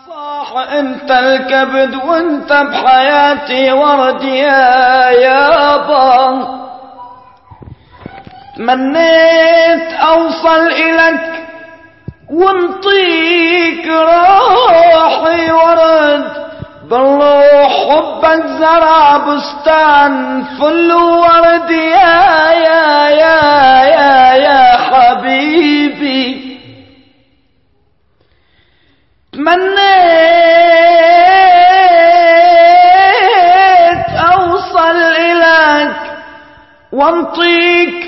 صاح انت الكبد وانت بحياتي ورد يا يابا، تمنيت اوصل الك وانطيك روحي ورد، بالروح حبك زرع بستان فل ورد يا يا يا يا يا حبيبي، تمنيت اوصل الك وانطيك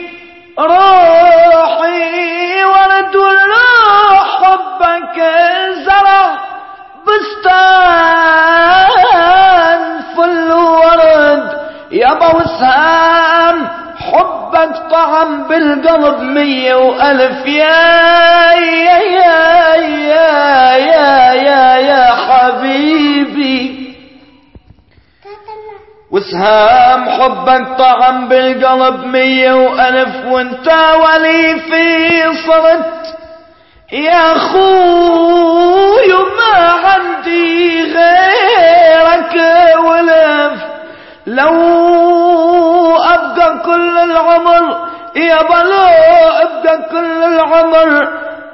روحي ورد، والروح حبك زرع بستان فل ورد يابا، وسهام حبك طعم بالقلب 100 وألف يا يا يا يا يا يا يا حبيبي، وسهام حبك طعم بالقلب 100 وألف، وانت ولي في صرت يا خوي وما عندي غيرك ولف، لو ابقى كل العمر يابا، لو ابقى كل العمر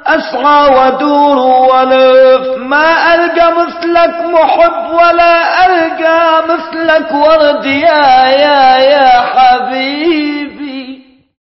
اسعى وادور والف، ما القى مثلك محب ولا القى مثلك ورد يا يا يا حبيبي.